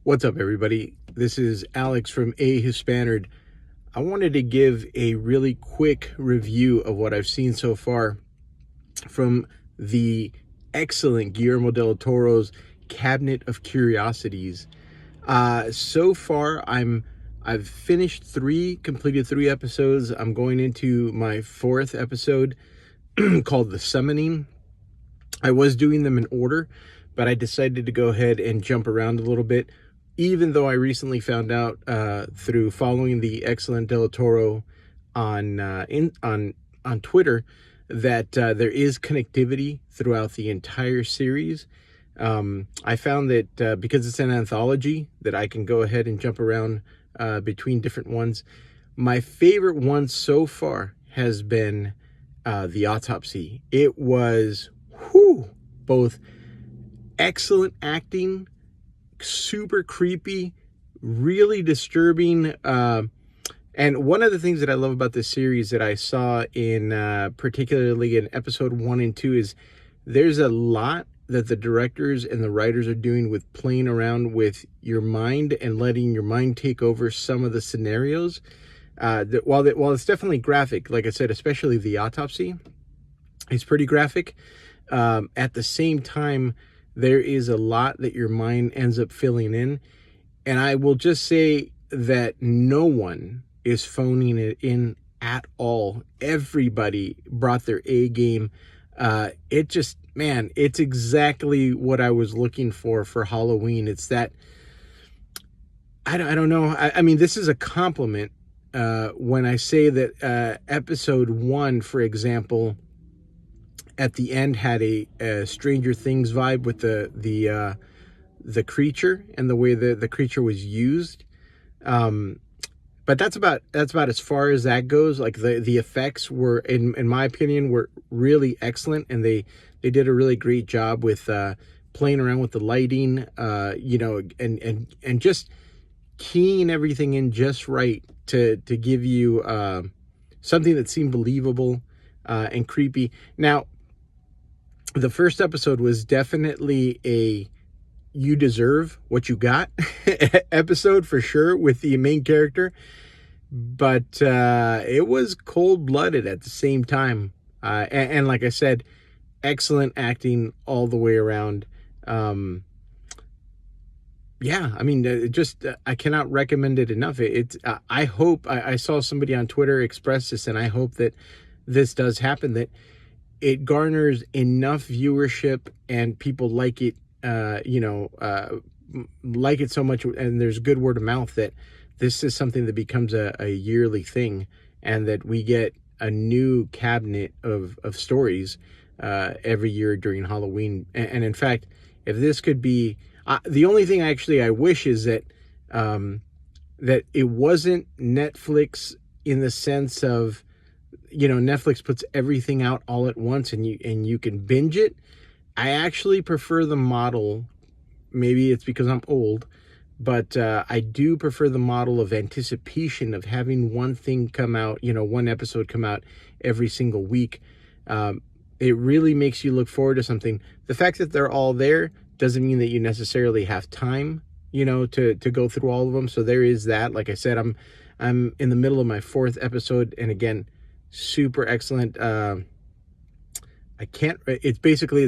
What's up, everybody? This is Alex from A Hispanerd. I wanted to give a really quick review of what I've seen so far from the excellent Guillermo del Toro's Cabinet of Curiosities. So far, I've completed three episodes. I'm going into my fourth episode called The Summoning. I was doing them in order, but I decided to go ahead and jump around a little bit, even though I recently found out through following the excellent Del Toro on Twitter that there is connectivity throughout the entire series. I found that because it's an anthology, that I can go ahead and jump around between different ones. My favorite one so far has been The Autopsy. It was both excellent acting, super creepy, really disturbing. And one of the things that I love about this series that I saw in particularly in episode 1 and 2 is there's a lot that the directors and the writers are doing with playing around with your mind and letting your mind take over some of the scenarios. While it's definitely graphic, like I said, especially The Autopsy, it's pretty graphic. At the same time, there is a lot that your mind ends up filling in. And I will just say that no one is phoning it in at all. Everybody brought their A game. It's exactly what I was looking for Halloween. It's that, I don't know. I mean, this is a compliment when I say that episode 1, for example, at the end had a Stranger Things vibe with the creature and the way the creature was used. But that's about as far as that goes. Like the effects were, in my opinion, were really excellent, and they did a really great job with playing around with the lighting, and just keying everything in just right to give you something that seemed believable and creepy. Now, the first episode was definitely a you deserve what you got episode for sure with the main character, but it was cold-blooded at the same time, and like I said, excellent acting all the way around. I mean, I cannot recommend it enough. I hope I saw somebody on Twitter express this, and I hope that this does happen, that it garners enough viewership and people like it, like it so much, and there's good word of mouth that this is something that becomes a yearly thing, and that we get a new cabinet of stories every year during Halloween. And in fact, if this could be, the only thing I wish is that that it wasn't Netflix, in the sense of, Netflix puts everything out all at once and you can binge it. I actually prefer the model. Maybe it's because I'm old, but I do prefer the model of anticipation, of having one thing come out, one episode come out every single week. It really makes you look forward to something. The fact that they're all there doesn't mean that you necessarily have time, to go through all of them. So there is that. Like I said, I'm in the middle of my fourth episode, and again, super excellent. It's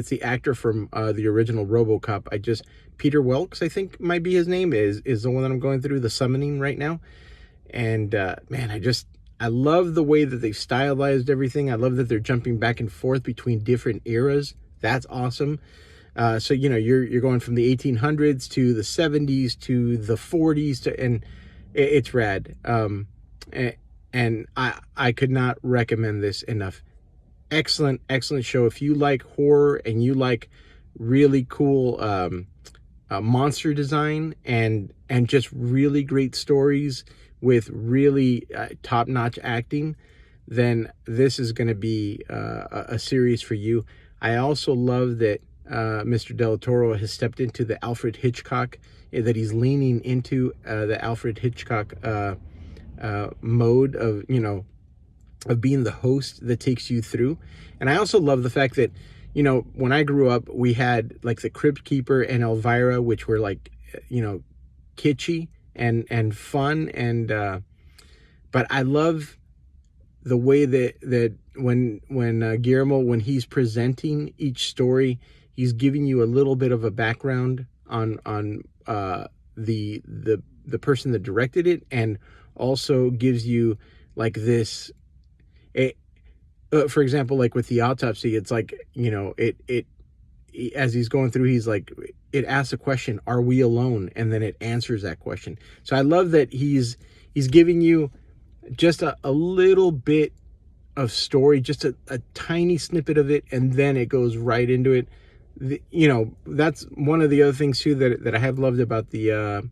the actor from the original RoboCop. Peter Welks, I think might be his name, is the one that I'm going through, The Summoning, right now. And I love the way that they've stylized everything. I love that they're jumping back and forth between different eras. That's awesome. So you're going from the 1800s to the 70s to the 40s and it's rad. And I could not recommend this enough. Excellent show. If you like horror and you like really cool monster design and just really great stories with really top-notch acting, then this is going to be a series for you. I also love that Mr. Del Toro has stepped into the Alfred Hitchcock, that he's leaning into the Alfred Hitchcock mode of, of being the host that takes you through. And I also love the fact that, when I grew up, we had like the Crypt Keeper and Elvira, which were like, kitschy and fun, and but I love the way that when Guillermo, when he's presenting each story, he's giving you a little bit of a background on the person that directed it, and also gives you like this. For example, like with the autopsy, it's like, it as he's going through, he's like, it asks a question, are we alone? And then it answers that question. So I love that he's giving you just a little bit of story, just a tiny snippet of it, and then it goes right into it. That's one of the other things too that I have loved about the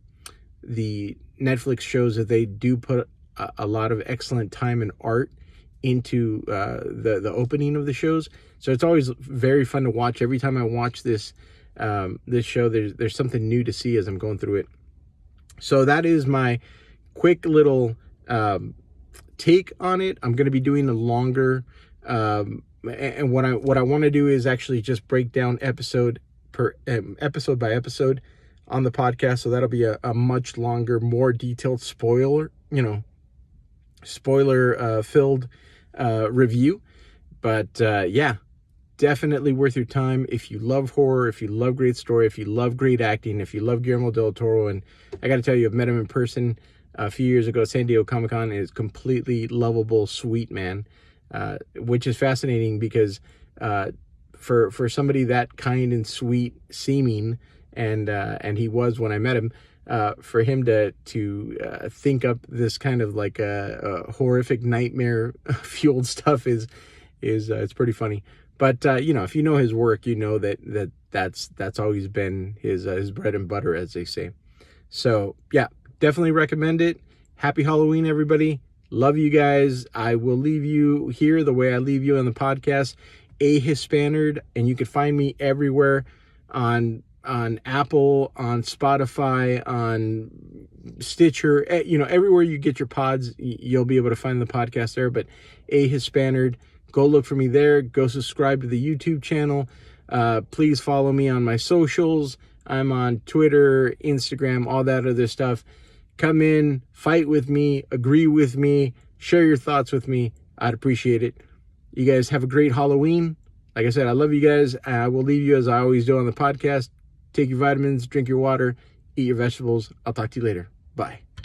Netflix shows, that they do put a lot of excellent time and art into the opening of the shows. So it's always very fun to watch. Every time I watch this show, there's something new to see as I'm going through it. So that is my quick little take on it. I'm going to be doing a longer, and what I want to do is actually just break down episode by episode on the podcast. So that'll be a much longer, more detailed spoiler filled review. But yeah, definitely worth your time if you love horror, if you love great story, if you love great acting, if you love Guillermo del Toro. And I got to tell you, I've met him in person a few years ago at San Diego Comic-Con. Is completely lovable, sweet man, which is fascinating because for somebody that kind and sweet seeming, and he was when I met him, for him to think up this kind of like a horrific nightmare fueled stuff is it's pretty funny. But if you know his work, you know that's always been his bread and butter, as they say. So yeah, definitely recommend it. Happy Halloween, everybody. Love you guys. I will leave you here the way I leave you on the podcast, A Hispanerd, and you can find me everywhere on Apple, on Spotify, on Stitcher, everywhere you get your pods, you'll be able to find the podcast there. But A Hispanerd, go look for me there. Go subscribe to the YouTube channel. Please follow me on my socials. I'm on Twitter, Instagram, all that other stuff. Come in, fight with me, agree with me, share your thoughts with me. I'd appreciate it. You guys have a great Halloween. Like I said, I love you guys. I will leave you as I always do on the podcast. Take your vitamins, drink your water, eat your vegetables. I'll talk to you later. Bye.